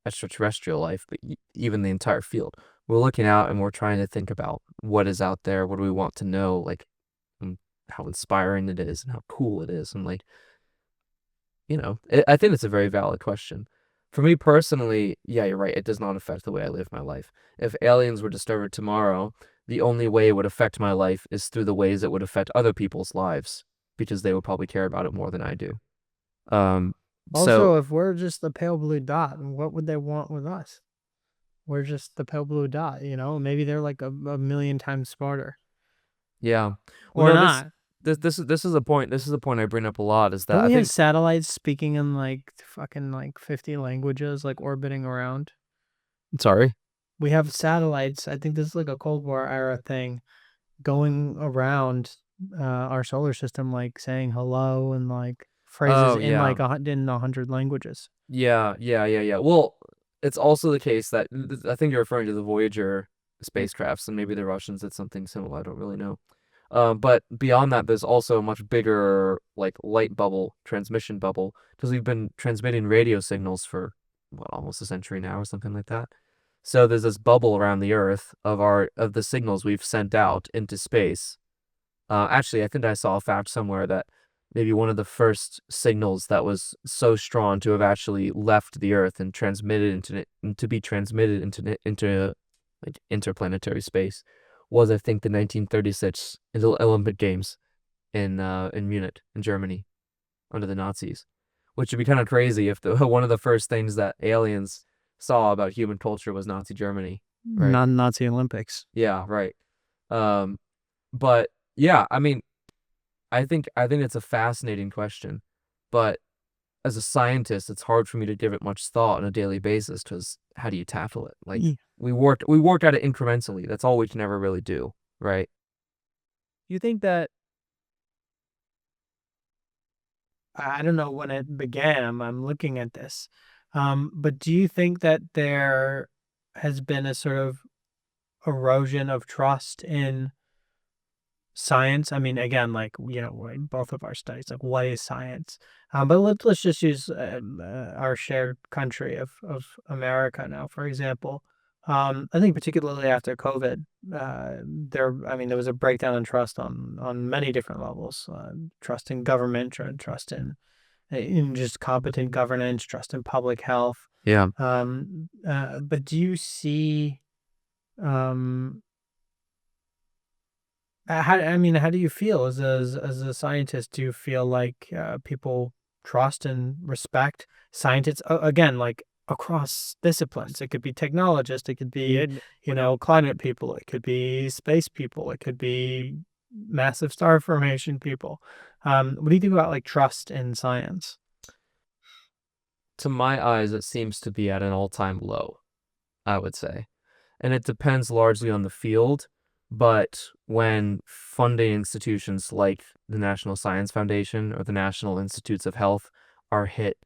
extraterrestrial life, but even the entire field, we're looking out and we're trying to think about what is out there, what do we want to know, like, how inspiring it is and how cool it is, and like, I think it's a very valid question. For me personally, yeah, you're right. It does not affect the way I live my life. If aliens were discovered tomorrow, the only way it would affect my life is through the ways it would affect other people's lives, because they would probably care about it more than I do. Um, so Also, if we're just the pale blue dot, what would they want with us? We're just the pale blue dot, Maybe they're like a million times smarter, yeah, well, or no, not. this is a point. This is a point I bring up a lot. Is that Don't I we have think satellites speaking in like fucking like 50 languages, like orbiting around? sorry. We have satellites. I think this is like a Cold War era thing, going around our solar system, like saying hello and like phrases Oh in yeah, like in 100 languages. yeah. Well, it's also the case that I think you're referring to the Voyager spacecrafts, and maybe the Russians did something similar. I don't really know. But beyond that, there's also a much bigger like light bubble, transmission bubble, because we've been transmitting radio signals for what, almost a century now or something like that. So there's this bubble around the Earth of the signals we've sent out into space. Actually, I think I saw a fact somewhere that maybe one of the first signals that was so strong to have actually left the Earth and transmitted to be transmitted into like interplanetary space was, I think, the 1936 Olympic Games in Munich in Germany under the Nazis, which would be kind of crazy if one of the first things that aliens saw about human culture was Nazi Germany, right? Non-Nazi Olympics. Yeah, right. Um, but yeah, I mean, I think it's a fascinating question, but as a scientist, it's hard for me to give it much thought on a daily basis, because how do you tackle it? Like, Ye- we work at it incrementally. That's all we can ever really do, right? You think that, I don't know when it began. I'm looking at this. But do you think that has been a sort of erosion of trust in science. I mean, again, like, like both of our studies, like what is science? But let's just use our shared country of America now, for example. I think particularly after COVID, there was a breakdown in trust on many different levels. Trust in government, trust in just competent governance, trust in public health. Yeah. But do you see, um, how do you feel as a scientist? Do you feel like people trust and respect scientists? Again, like across disciplines. It could be technologists, it could be, climate people, it could be space people, it could be massive star formation people. What do you think about like trust in science? To my eyes, it seems to be at an all-time low, I would say. And it depends largely on the field, but when funding institutions like the National Science Foundation or the National Institutes of Health are hit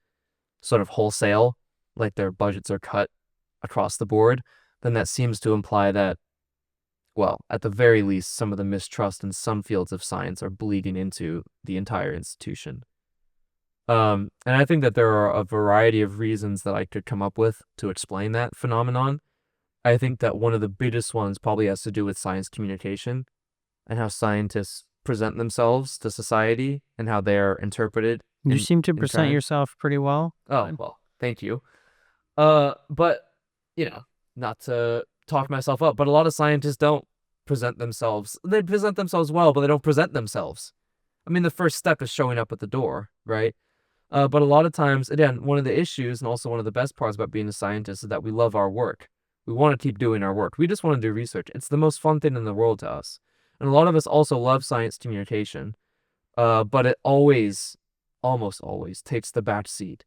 sort of wholesale, like their budgets are cut across the board, then that seems to imply that, well, at the very least, some of the mistrust in some fields of science are bleeding into the entire institution. And I think that there are a variety of reasons that I could come up with to explain that phenomenon. I think that one of the biggest ones probably has to do with science communication and how scientists present themselves to society and how they're interpreted. You seem to present yourself pretty well. Oh, well, thank you. But, not to talk myself up, but a lot of scientists don't present themselves. They present themselves well, but they don't present themselves. I mean, the first step is showing up at the door, right? But a lot of times, again, one of the issues and also one of the best parts about being a scientist is that we love our work. We want to keep doing our work. We just want to do research. It's the most fun thing in the world to us. And a lot of us also love science communication, but it almost always takes the back seat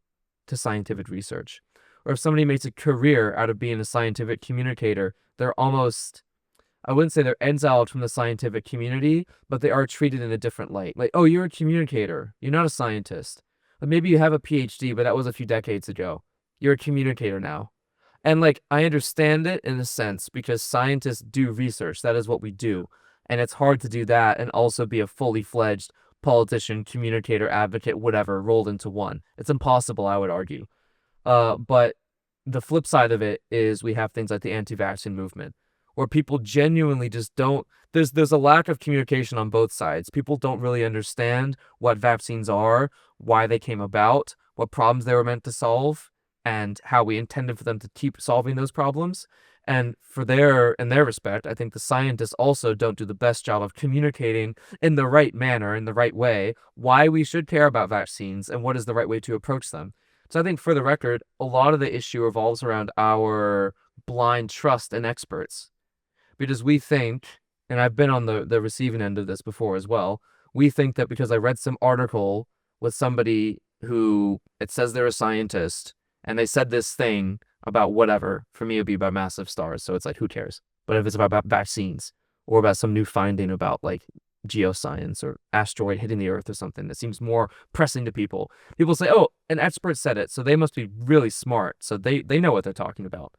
to scientific research. Or if somebody makes a career out of being a scientific communicator, they're almost, I wouldn't say they're exiled from the scientific community, but they are treated in a different light. Like, oh, you're a communicator. You're not a scientist. Like maybe you have a PhD, but that was a few decades ago. You're a communicator now. And like, I understand it in a sense because scientists do research. That is what we do. And it's hard to do that and also be a fully fledged politician, communicator, advocate, whatever, rolled into one. It's impossible, I would argue. But the flip side of it is we have things like the anti-vaccine movement, where people genuinely just don't, there's a lack of communication on both sides. People don't really understand what vaccines are, why they came about, what problems they were meant to solve, and how we intended for them to keep solving those problems. And in their respect, I think the scientists also don't do the best job of communicating in the right manner, in the right way, why we should care about vaccines and what is the right way to approach them. So I think for the record, a lot of the issue revolves around our blind trust in experts. Because we think, and I've been on the receiving end of this before as well, we think that because I read some article with somebody who, it says they're a scientist, and they said this thing about whatever, for me it would be about massive stars, so it's like, who cares? But if it's about vaccines, or about some new finding about like geoscience or asteroid hitting the Earth or something that seems more pressing to people, people say, oh, an expert said it, so they must be really smart, so they know what they're talking about.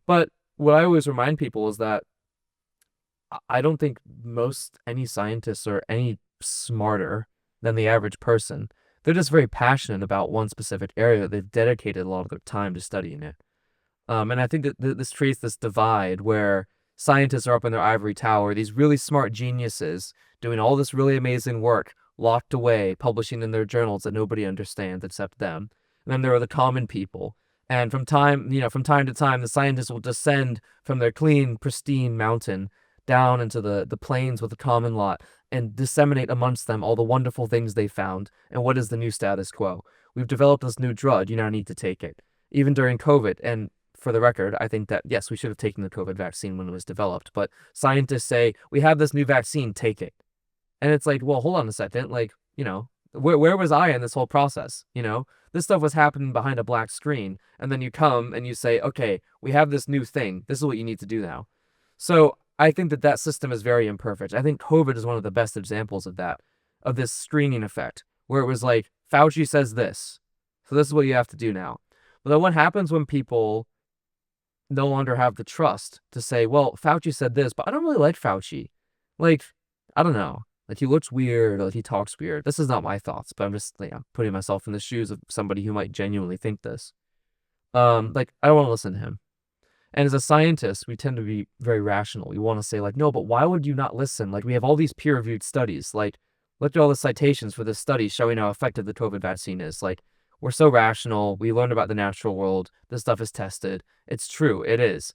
But what I always remind people is that I don't think any scientists are any smarter than the average person. They're just very passionate about one specific area. They've dedicated a lot of their time to studying it. And I think that this creates this divide where scientists are up in their ivory tower, these really smart geniuses doing all this really amazing work, locked away, publishing in their journals that nobody understands except them. And then there are the common people. And from time to time, the scientists will descend from their clean, pristine mountain down into the plains with the common lot and disseminate amongst them all the wonderful things they found. And what is the new status quo? We've developed this new drug. You now need to take it. Even during COVID, and for the record, I think that, yes, we should have taken the COVID vaccine when it was developed, but scientists say, we have this new vaccine, take it. And it's like, well, hold on a second. Like, where was I in this whole process? This stuff was happening behind a black screen. And then you come and you say, okay, we have this new thing. This is what you need to do now. So I think that system is very imperfect. I think COVID is one of the best examples of that, of this screening effect, where it was like, Fauci says this, so this is what you have to do now. But then what happens when people no longer have the trust to say, well, Fauci said this, but I don't really like Fauci. Like, I don't know. Like, he looks weird, or like he talks weird. This is not my thoughts, but I'm just putting myself in the shoes of somebody who might genuinely think this. Like, I don't want to listen to him. And as a scientist, we tend to be very rational. We want to say, like, no, but why would you not listen? Like, we have all these peer-reviewed studies. Like, look at all the citations for this study showing how effective the COVID vaccine is. Like, we're so rational. We learned about the natural world. This stuff is tested. It's true. It is.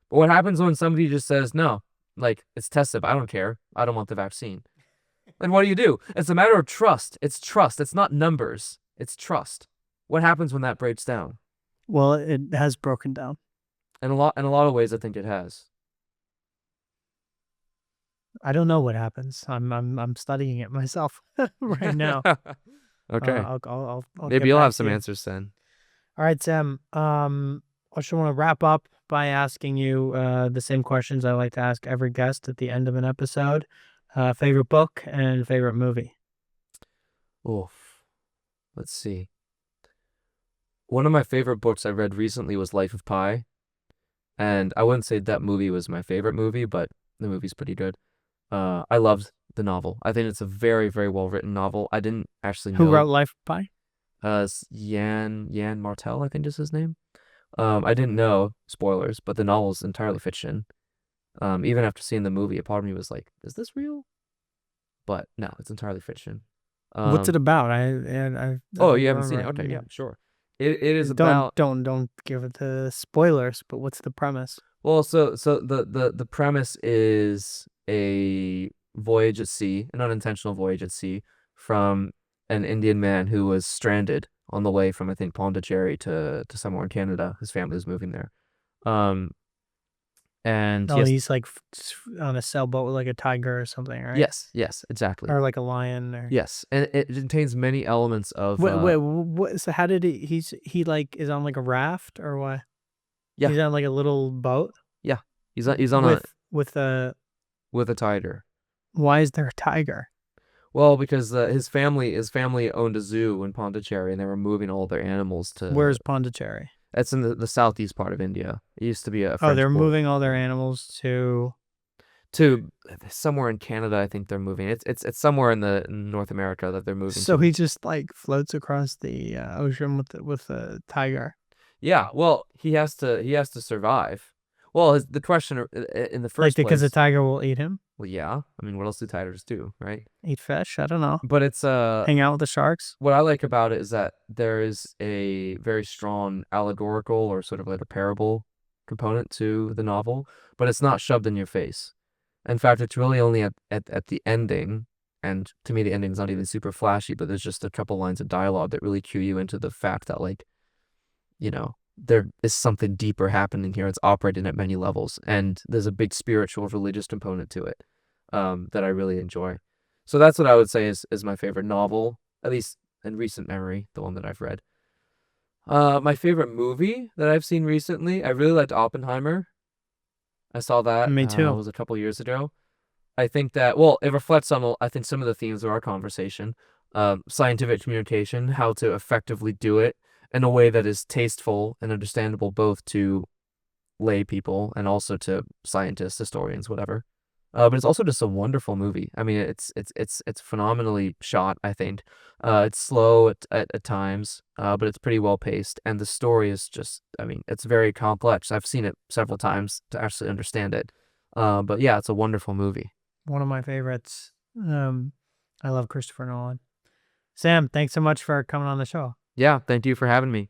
But what happens when somebody just says, no, like, it's tested, but I don't care. I don't want the vaccine. Then what do? It's a matter of trust. It's trust. It's not numbers. It's trust. What happens when that breaks down? Well, it has broken down. In a lot of ways, I think it has. I don't know what happens. I'm studying it myself right now. Okay. I'll Maybe get you'll back have to some you. answers then. All right, Sam. I just want to wrap up by asking you the same questions I like to ask every guest at the end of an episode. Favorite book and favorite movie. Oof. Let's see. One of my favorite books I read recently was Life of Pi. And I wouldn't say that movie was my favorite movie, but the movie's pretty good. I loved the novel. I think it's a very, very well written novel. I didn't actually know. Who wrote Life of Pi? It's Jan Martel, I think is his name. I didn't know, spoilers, but the novel's entirely fiction. Even after seeing the movie, a part of me was like, is this real? But no, it's entirely fiction. What's it about? Oh, you haven't seen it? Okay, yeah, sure. It is about. Don't give it the spoilers, but what's the premise? Well, so the premise is a voyage at sea, an unintentional voyage at sea, from an Indian man who was stranded on the way from, I think, Pondicherry to somewhere in Canada. His family was moving there. And he's like on a sailboat with like a tiger or something, right? Yes, exactly. Or like a lion. Or... Yes, and it contains many elements of. What? So how did he like is on like a raft or what? Yeah, he's on like a little boat. Yeah, he's on with a tiger. Why is there a tiger? Well, because his family owned a zoo in Pondicherry, and they were moving all their animals to. Where's Pondicherry? That's in the southeast part of India. It used to be a French they're moving all their animals to somewhere in Canada. I think they're moving. It's somewhere in North America that they're moving. So he just like floats across the ocean with a tiger. Yeah, well, he has to survive. Well, the question in the first place, because the tiger will eat him. Well, yeah. I mean, what else do tigers do, right? Eat fish? I don't know. But it's hang out with the sharks. What I like about it is that there is a very strong allegorical or sort of like a parable component to the novel, but it's not shoved in your face. In fact, it's really only at the ending, and to me the ending's not even super flashy, but there's just a couple lines of dialogue that really cue you into the fact that, like, there is something deeper happening here. It's operating at many levels, and there's a big spiritual, religious component to it that I really enjoy. So that's what I would say is my favorite novel, at least in recent memory, the one that I've read. My favorite movie that I've seen recently, I really liked Oppenheimer. I saw that. Me too. It was a couple years ago. I think that, well, it reflects on, I think, some of the themes of our conversation. Scientific communication, how to effectively do it in a way that is tasteful and understandable both to lay people and also to scientists, historians, whatever. But it's also just a wonderful movie. I mean, it's phenomenally shot, I think. It's slow at times, but it's pretty well paced, and the story is just, I mean, it's very complex. I've seen it several times to actually understand it. But yeah, it's a wonderful movie. One of my favorites. I love Christopher Nolan. Sam, thanks so much for coming on the show. Yeah, thank you for having me.